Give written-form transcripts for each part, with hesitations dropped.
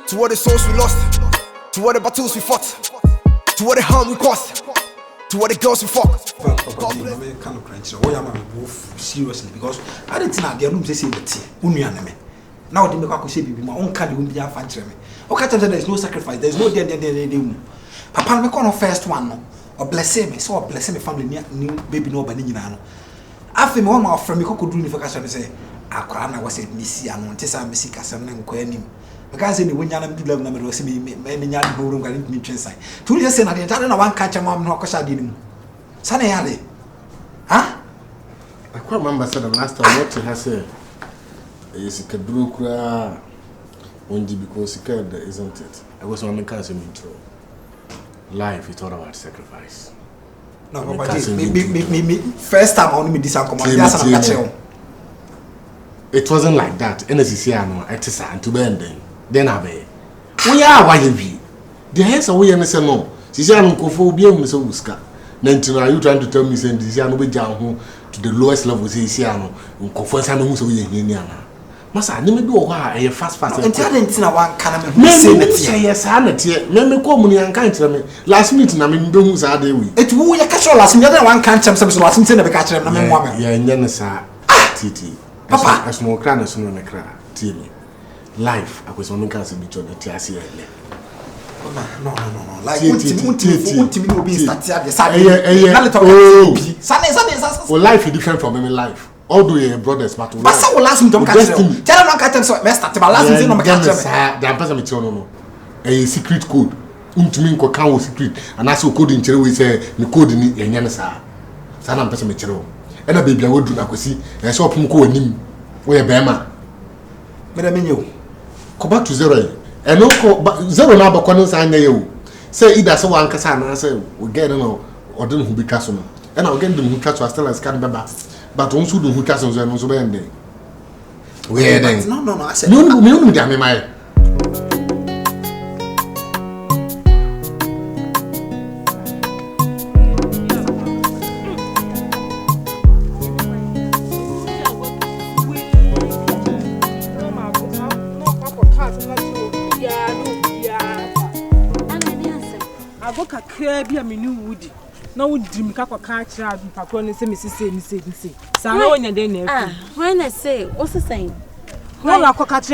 to all the souls we lost, to all the battles we fought, to all the harm we caused, to all the girls we fucked. Seriously, because I didn't know the room say the now they make a say baby, my own candy won't be a fan to me. Okay, there is no sacrifice, there is no day. Papa, me call first one, or bless me, so bless me family new baby no banana. After me, one of my friend, me could do if I say, I was a missy and want to say, Missy Cassam and Quenim. Because any when you do love number was me, many young room got me transit. 2 years and I didn't know one catch a mom, no cause I didn't. Sunny alley. Huh? I can't remember said the last time what has said. Is a broker only because he cared, isn't it? I was on the cancer intro. Life is all about sacrifice. No, but me first time I only this come. It wasn't like that. NSCC it is to bend then I be. We are why you be. The hands away and say no. Sisiano Kophobia, Mr. Wuska. Then are you trying to tell me saying Sisiano be down to the lowest level Sisiano, Kofosano Musa. Masa, let me do a fast. And tell them one can say yes, Hannah, me call money and kind to me. Last meeting, I mean, don't say it will a catch all last minute, one can't some last minute of a catcher. Yeah, and then, sir, Titi, Papa, a small crown as soon as I cry. Tilly, life, I was on the castle between the Tiasi. No. Like, ultimately, will be started. Well, life is different from any life. All do your brothers, but so last me don't catch them. Tell them catch them so messed up. Last me don't catch them. The person me tell no. A secret code. Untumi ko kan secret. And as code in chere we say me code ni enye ne sa. Sa na person me chere o. E na baby a wodu na kwasi. E so opum ko anim. We be ma. Me da menyo. Go back to zero. E no ko zero na ba kwano sa anya ye o. Say either so wan kasa na say we get no odin hu bi kaso no. E na we get dem hu kaso still as can beba. But on should who castles and so bend. Where then? No, I said, no, damn my. I got a crab, a menu woody. No dream kako catch out papa no say me say say no nya dey na when I say what's the saying no la ko catch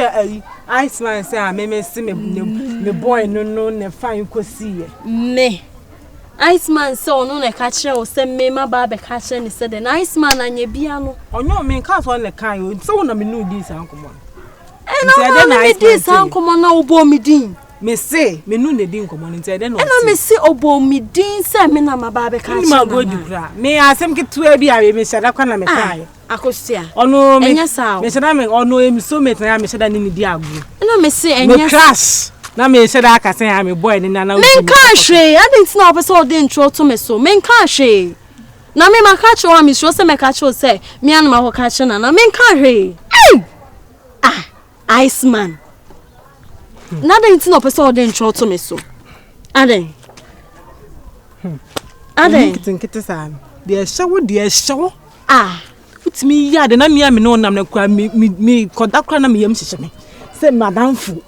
ice man say me see me boy no na fine ko see me ice man say no na catch o say me ma ba be catch ni say the ice man anya bia no onyo me ka so na kan o say wona me no di san komo na me di san komo na obo me din me say me no na di nkomo no ntia de no na me say obo me din say me na ma ba be catch ma go di bra me asem ke tu abi a me shada kwa na me kai akosia ono me shada me ono emi so me tan me shada ni di agu na me say enya me crash na me shada aka say am boy ni na me kan hwe I didn't know person dey intro to me so me kan hwe na me ma catch o me so say me catch o say me an ma ho catch na me kan hwe ice man nada inti no person dey intro to me so ade kinkete sa de show utimi ya de na me no nam na kwa me koda kwa na me yam hyehyɛ me say madam fu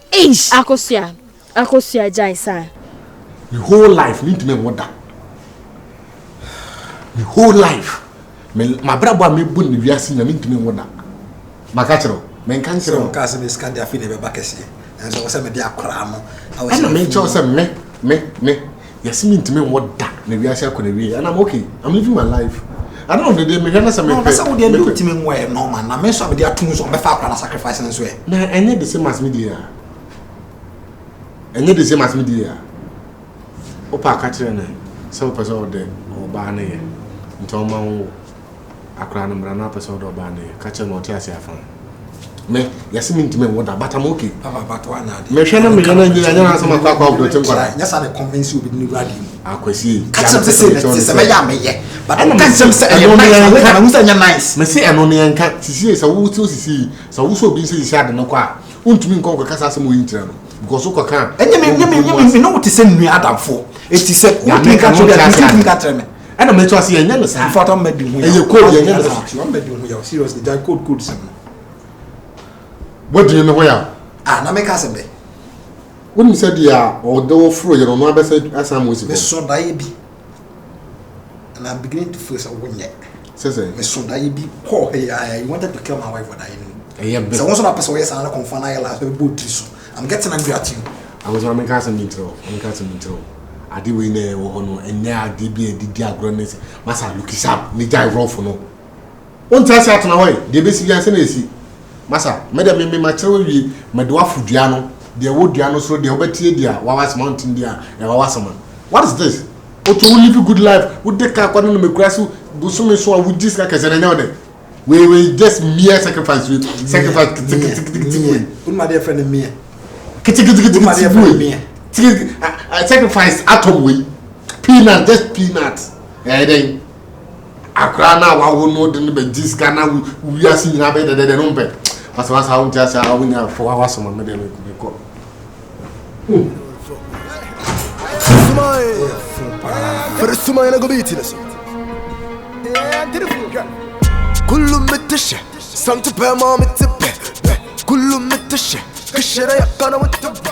akosia jaisa the whole life need to me water the whole life my brother me bu ni wiase na need to me water makachero men kan kero ka se me scan dia fi ne be bakese and so say me dia akra no and me cho say me yes me need to me water na wiase akona wi and I'm okay I'm living my life I don't know the day me na say me no say we dey do timi nwe no man na me so be dia tun so be fa akra na sacrifice na so e na enye the same as media enye the same as media opa ka kire na so person o de o ba na ye nto ma wo akra na mra na person o ba na ye ka kire no ti ase afan me yes me ntime wo da but I'm okay papa but one na me hwe na me na nyina nyina so ma kwa do temkwara nya sa na convince you be ni radi akwasi ka kire say me ya me ye but ka kire say e nice na musa nya nice me say eno ne yanka sisi sa wo to sisi sa wo so bi sisi ade no kwa untumi nko kwa kasa asem wo yintira no because ko kan enye me no what say nu adamfo eti say untumi ka to dia me ana me to ase enya no sa for to me bi hu ya code enya no sa you me bi hu ya seriously that code sem what do you know where na me ka sembe When you said ya or do through your no best Asam was Me so die bi. And I'm beginning to feel so win yet. says Me so die bi. Oh, hey, I wanted to kill my wife when I knew. yeah, So once I pass away, I'm not confined. I'm getting angry at you. I was on my cousin intro. I did win a woman and now did be a diagnosis. Massa look is up, need I roll for no. One time out on away, the basic answer Massa, Madame Machawi, Madua Fudiano, the wood Diano, so the Obetia, Wawas Mountain Dia, and Wawasaman. What is this? Oh, to live a good life, would the car on the Grasso, Busumi so would this like as an another. We will just mere sacrifice with sacrifice. My dear friend, me. I sacrifice atom we peanut, just peanuts. And then I cry now. I will know the this can now we are seeing better than the number. But once I won't just I win for our summer. For the summer, I go beat it. Kullum mitashi, Santa Pema mitabe. Kullum mitashi, Kashira Yakana mitabe.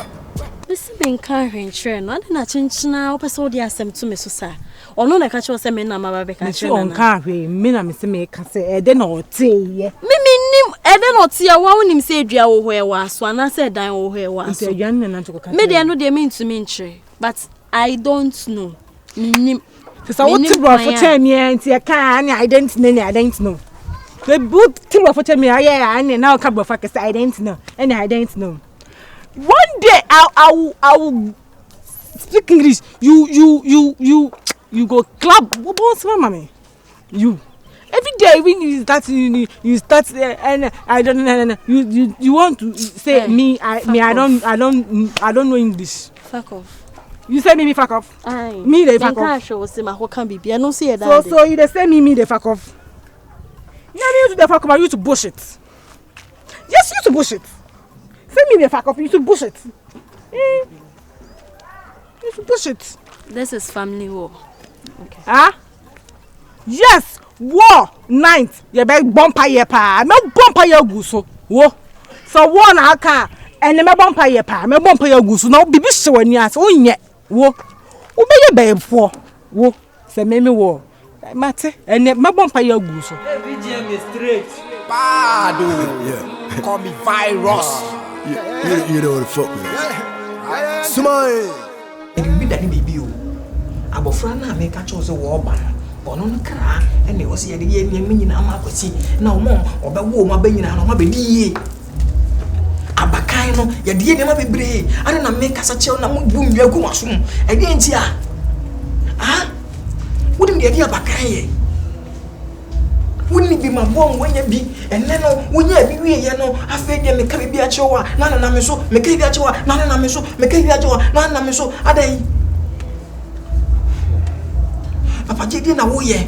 This is being carrying train. I didn't change now. Person the Asem to me so sir. Or no, I catch you say me na ma be catch you. On carry me na me say me kase. Ede na oti ye. Me nim. Ede na oti ya. Wa unim say dua wo hwe wa so. Na say dan wo hwe wa so. Nti aduan na nchoko kase. Me dey no dey mean to me ntre. But I don't know. Me nim. So what you brought for 10 years? Nti aka I don't know. The boot till for 10 years. Yeah, and now come for kase I don't know. And I don't know. One day I will speak English. You go club. What's my mommy? You. Every day when you start and I don't know. You want to say me I don't know English. Fuck off. You say me fuck off. Aye. Me they fuck off. Show say my can be. I don't see that. So you they say me they fuck off. You to the fuck off. You to bullshit. Yes, you to bullshit. Say me the fuck off, you should push it. You should push it. This is family war. Okay. Huh? Yes, war night. You be bumper ye pa. Me bumper ye guso. Wo. So war na aka and me bumper ye pa. Me bumper ye guso. No bibi hwe ni ase. Onye. Wo. Wo be ye be fo. Wo. Say me wo. Mate. And me bumper ye guso. Every GM is straight. Bad. Yeah. Call me virus. You know what the fuck man. Smile. And you be that baby you. Abofra na me catch us war ban. Bono no kra and they was ye de ye me nyina ma kwasi. Na omo obewo ma ba nyina na ma be di ye. Abakan no ye de ye ma bebre. Ade na me kasa che na mo bu nwia gu maso. E de nti a. Ah? Wodim de ye abakan ye. Wouldn't be my bomb when you be, and then when you be, you know, I feel you make a be a choa, none of them so, make a choa, none of them so, make a choa, none of them so, are they? Papa didn't know ye.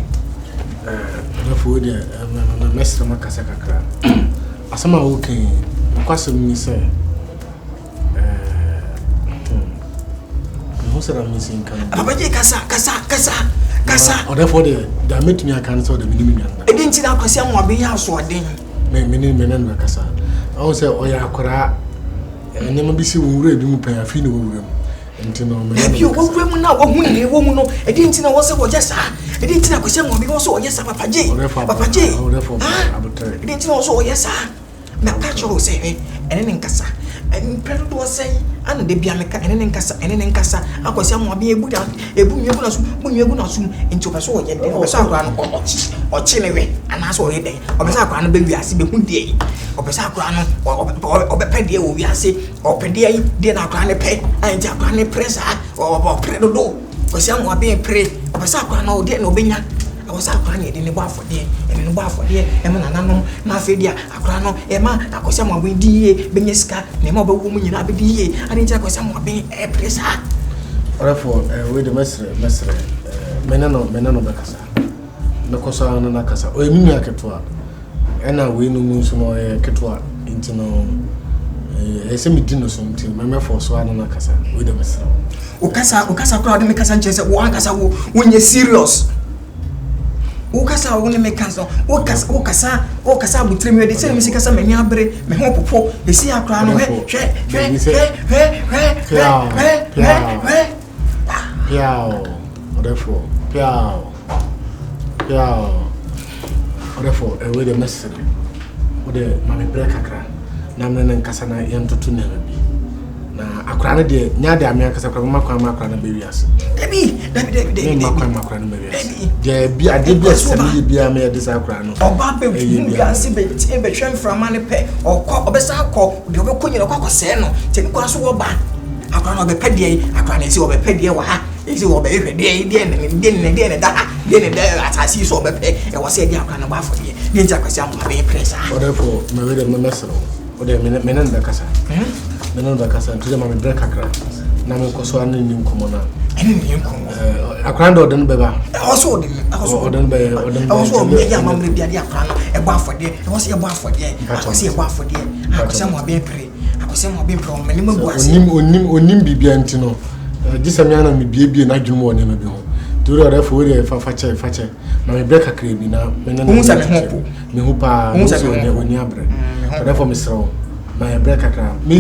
Therefore, Mr. Macasacra. As I'm okay, because me say, who's a missing? Papa Kasa. Or therefore, they met me. I can't saw the minimum. I didn't see that because I'm being house or ding. Men Casa. I was say, oh, yeah, Cora, and never be seen who read you pay a fee room. And to know, maybe you won't now, a woman. I didn't know what's what yes, I didn't know because I'm also yes, Papa J. Papa J. I didn't know so yes, sir. Macatcho say, and then Casa. And Predator say, and the Biamica, and then Casa, and then Casa. I was some be a good out, a boom, you're going to assume into a soul yet, or Sagram or Chile, and I saw it day, or Sagram, baby, I see the day, or Sagram, or Pedia, we are say, or Pedia, then I can't pay, and Japan press or Predator, or some being prayed, or Sagram, or dear Nobina. I was out in the bar for dear, and in the bar for dear, and Manano, Nafidia, Acrano, Emma, I was someone with D. Benesca, Nemo woman in Abdi, I didn't take someone being a press. Therefore, with the messer, Menano Bacasa, Nocosa and Nacasa, or Emilia Catua, and now we know Musumo Catua into no a semi dinner something, my for Swan and Nacasa, with the messer. Ocasa crowd make us Sanchez at one Casa when you're serious. Okasa woni me kanso okasa butrim we de se me sikasa manya bere me ho popo e si akra no hwe Therefore, a way the message. What the mammy break a cry. Namna and Cassana yanto to never be. Now, I cried the Nada America, Macron babies. Debbie, Macron babies. There be a debut, be a mere desire. Or Bambi, you are simply from money pay or call best call the Okoya Coco Seno, take us over back. I can't be petty, I can't see over petty. Is it over every day, then as I see so pay, I was saying, I can't buy for you. Then Jack was young, my pressure. Therefore, my reader, my messer, or the Menenda Casa. Menenda Casa, to the mammy break a cry. Namu Coswan in Comona. A grand or done beba. Also, done by also a young mammy, a bar for dear. I was a bar for dear. I was a bar for dear. I was somewhat being pretty. I was somewhat being from minimum was him or Nimbi Biantino. This Amiana may be an argument more than maybe. Do the referee for Fache. My break a crabby now. Mehupa, when you are therefore, Miss Row. My break a crab. Me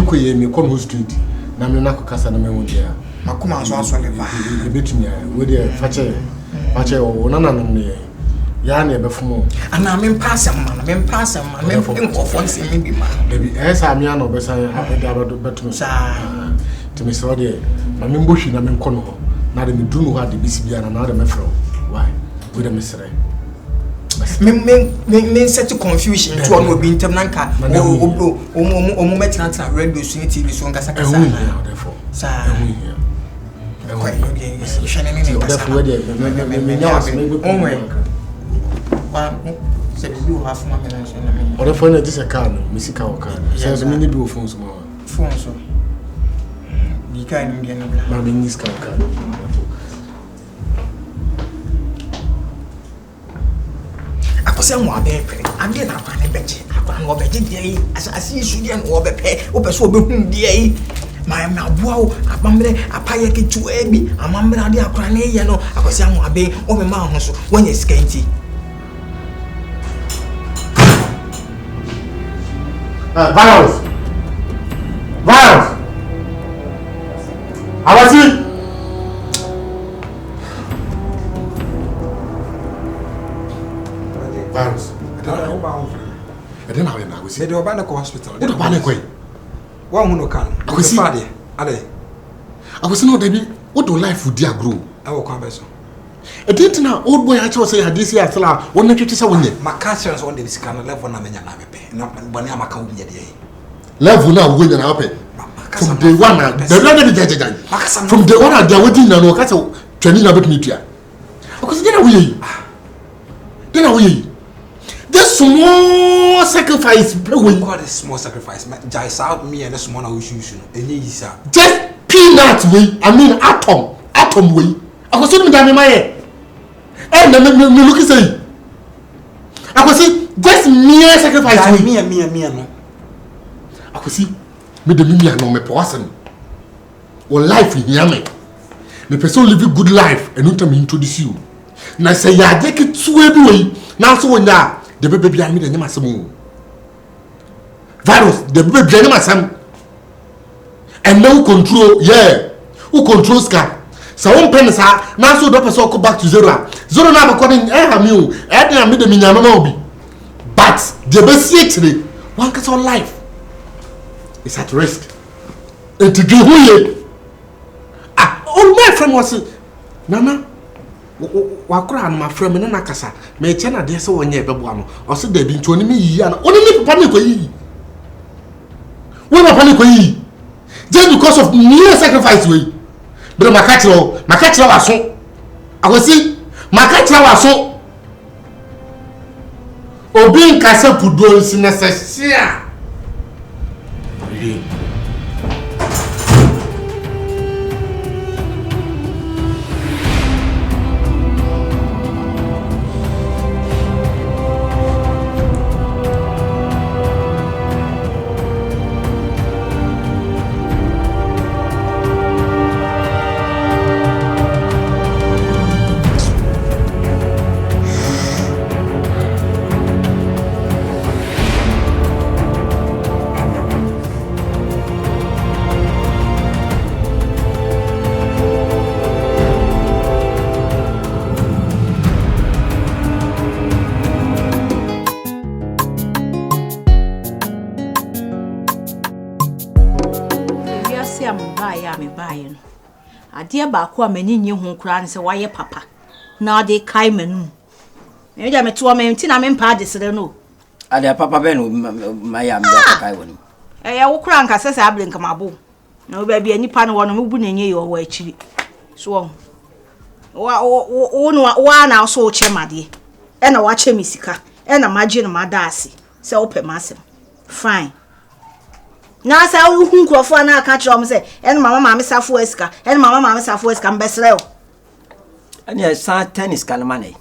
come street. Naminako Casa and Memodia. Macuma also a bit me with the Fache or none. Yani before. And I'm in passing, man. I'm in passing, man. I'm in once in maybe, man. Baby, as I'm young, or better, to Miss Roddy. I'm in bush and I'm in corner. Now, the Duno had the BCB and another mefro. Why? With a mystery. Men set to confusion to one will be in Tamnanka. Or Metranta radio TV so therefore. Or the phone is a car, Missy Cow car. Says many blue phones more. Phones. You can't get no Miss Cow car. I was saying, I did not find a bench. I can't go back as I see Sudan or the pay, or so be my wow, a bamble, a payaki to Abby, a mamma, a cranny, I was saying, I be over my house when it's scanty. Violence! I was it. Violence. I don't know how I was. They do a Banaco hospital. What a Banaco? One who can. I was Friday. I was not baby. What do life would dear grow? I will come back. I didn't know old boy. I told say this year. One night you say one. My cash on this kind of level. Not when I'm a company. Level now win and happen. From day one, the rather the from day one, they're waiting on no castle training about media. Because then we this small sacrifice. What is small sacrifice? Just out me and the small issue. Just peanut way. I mean atom way. I was sitting down in my head. And me look at say. I was see just mere sacrifice. Me no. I could see me the media no me person. Or life in here me person live a good life and not me introduce you. Na say ya take it to every way. Now so when that the baby behind me the name Asem. Virus the baby behind me Asem. And no control who controls car. So one pen is now so the person go back to zero. Zero now according me the media no. But the best one gets on life. It's at risk. And to do who all my friend was Nana. Wakura and my friend Nakasa. May China dear so one year babuano. Or so they've been to me and only panic. What a panic just because of mere sacrifice way. But my catcher was so. I will see my catcher was so. Obeying Casa Pudo is necessary. say I'm buying. A dear Bakwa many new home crans, why papa. Now they kai menu. Maybe I'm a 2 men, I'm in parties, I don't know. I dear Papa Ben, my am. I will crank as I blink my boo. No baby, any pan one who wouldn't near your way, chili. So, one now so chemadi. And I watch him, Missika, and imagine my Darcy. So open massive. Fine. Now, say, who could for now catch on say, and Mamma Safuesca, and Mamma Safuesca, and Bessel. And yes, son, tennis can money.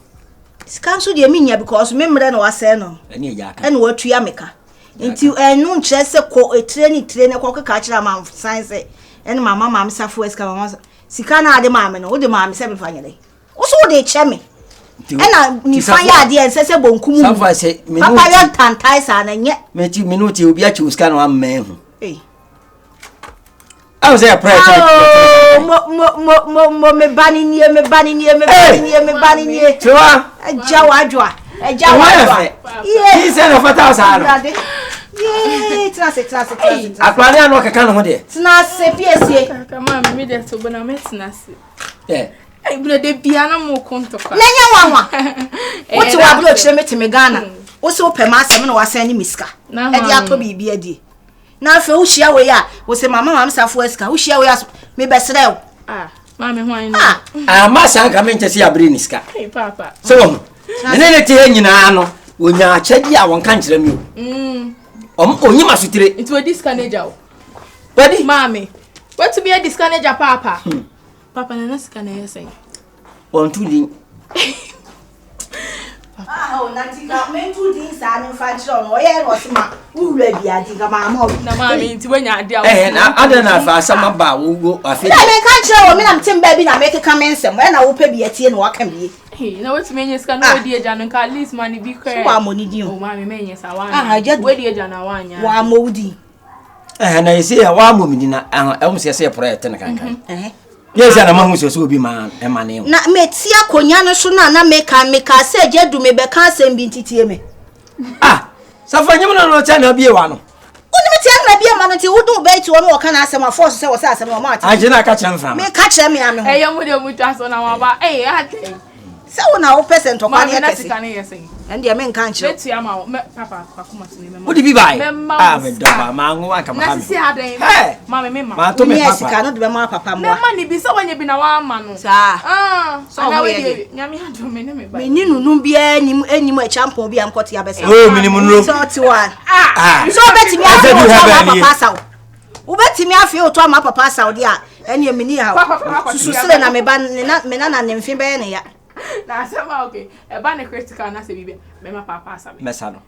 Scanso de minya because remember no aseno. And what to Yamika. Until a noon chess a train a cocker catcher amount science and Mamma Safuesca. Sicana de mamma, or the mamma 7 finally. Also, they chemmy. And I find idea and says a bonkum. Some say, Papa Tantaisa and yet. Met you minute you be at you scan one man. I was there, prayer. Me banning ye, me banning ye, me banning ye, me banning ye. A jawadra, a jawadra. Yes, and a 1,000. Yea, it's I plan to work a kind of day. It's not safe, Come on, me there to when I'm nasi. Yeah. I blow the piano more conto. Nanya what you are blood to me Ghana. Also, per master, no, I send you miska. Now, and the apple be a day. Now, for who share we are, was a mamma Southwest, who share we are, me best. Ah, Mammy, why not? I must come in to see a briniska. Hey, Papa. So, and then it's in Yano, when you are checking out one country. You must treat it to a discanager. Buddy, Mammy, what to be a discanager, Papa? Papa, and a scanner say. On 2 Oh, nothing got me to this and function. Oh, yeah, was my who ready? I think I'm Mammy, when you're there. And I don't know if I some about who go. I feel I can't show me. I'm Tim Baby. I make a comment when I will pay a tea and what can be. Hey, no, what's me? You can know, dear John, and at least money be clear. One money, you. Oh, Mammy, may yes, I want. I just where dear John, I want you. One moody. And I see a warm woman in almost a prayer. Yes, and among us will be man and my name. Na metia konyano so na make say je du me be kan sem bi ntitie me. Ah, Safanya no channel be one. Uni me tia na bia ma no ti wudu be ti wonu o kan asem force say wo say asem o ma ati. Anjina ka chan fam. Me ka chere me ame ho. Eh yamu de mutu so na wa ba. Eh ate. Say wona wo percent o kwa na na sika na yesen. And ya me nkan chere. Betu ya ma papa akoma tini me. What did be buy? Ah, me doba ma ngo aka ma. Na sisi aden. Hey, mama me ma. Ma to me papa. Sika no de be ma papa mo. Me ma ni bi so wanye bi na wa ma no. Sa. Ah, so na we we nyame adom me ne me ba. Me ni nunu bia enim e champion bia mkoti ya besa. Oh, minimum no. 31. Ah. So betimi afi o to ma papa sawo. Wo betimi afi o to ma papa sawo dia. Ene me ni ha. Susu sele na me ba me na ne mfi be ne ya. Na sama okay. E ba ne critical na se bibe. Me ma papa sabe. Mesa no.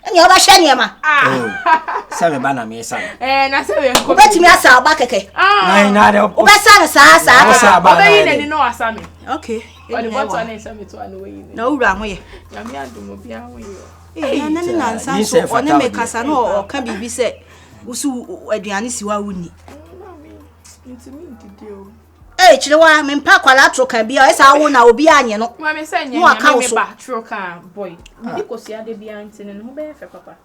Ene oba hwe ne ma. Ah. Sa me ba na me sa. Na se we ko. Betimi asa oba keke. Ah. Na de. Wo be sa sa. Oba yi ne ni no asame. Okay. What about na asame to anu we. Na wura ho ye. Nyame adom bia ho ye. Eh, na ne nansa so one me kasa no o ka bibi se usu aduane siwa wuni. Ntimi ndidi o. Eh, chirewa me mpa kwala troka bia e sa wo na obi anye no. Ma me say nya me ba troka boy. Ndi kosia de bia ntene no be fe papa.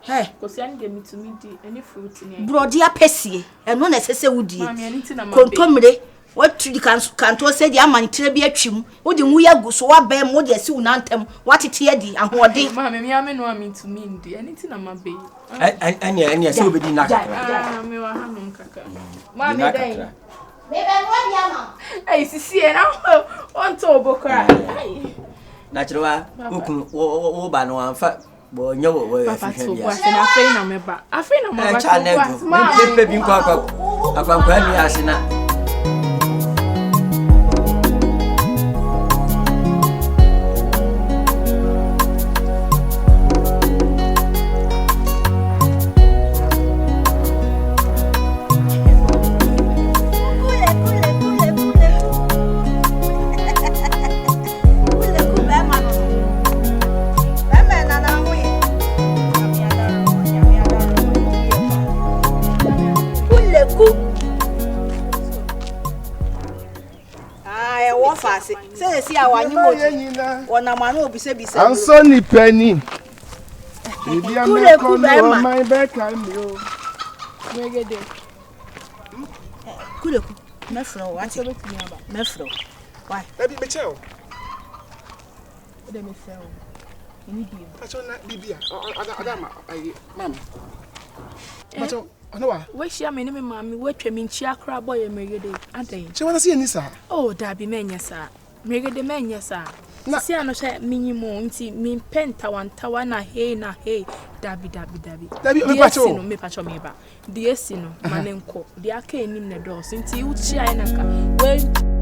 Hey, kosia ndi mitumi di any fruit ni. Brody apesie. Eno na sese wudie. Ma me ani tina ma. Kontomre what to the kanto say the amani tire bi atwim. Wo de wuya gu so wa ba mo de si unantem. What tie di ahode. Ma me ame no mitumi ndi. Ani tina ma be. Anya so be di na. Ah, me wa hanu kaka. Ma me dai. Bebe no bia no. Ai sisi e na on to obokra. Na chirwa ukun wo ba no anfa bo nyo wo papa to bo ase na fe na me ba. Afe na mo ba to bo. Ma pepe bi kwa afa kwa ni asina. Say see awanyi mo. Wona ma no obise bise. Anso ni pani. Bibi ameko no my back am yo. Megede. Kuleku, mefro, what you mefro. Why? Maybe me tell. Let me sell. Any deal. That's on that Libya. Mama. But no, Wish ya me mammy, what you mean, Chiakra boy, and Mary Day. I think. she want to see any, sir. Oh, Darby men, yes, sir. Mary the men, yes, sir. See, I know that minimum, mean penta tawana, hey, Darby. Darby, me patrol. Me patrol me back. The Essino, Manenko, the arcane in the door, since you Chianaka. Well.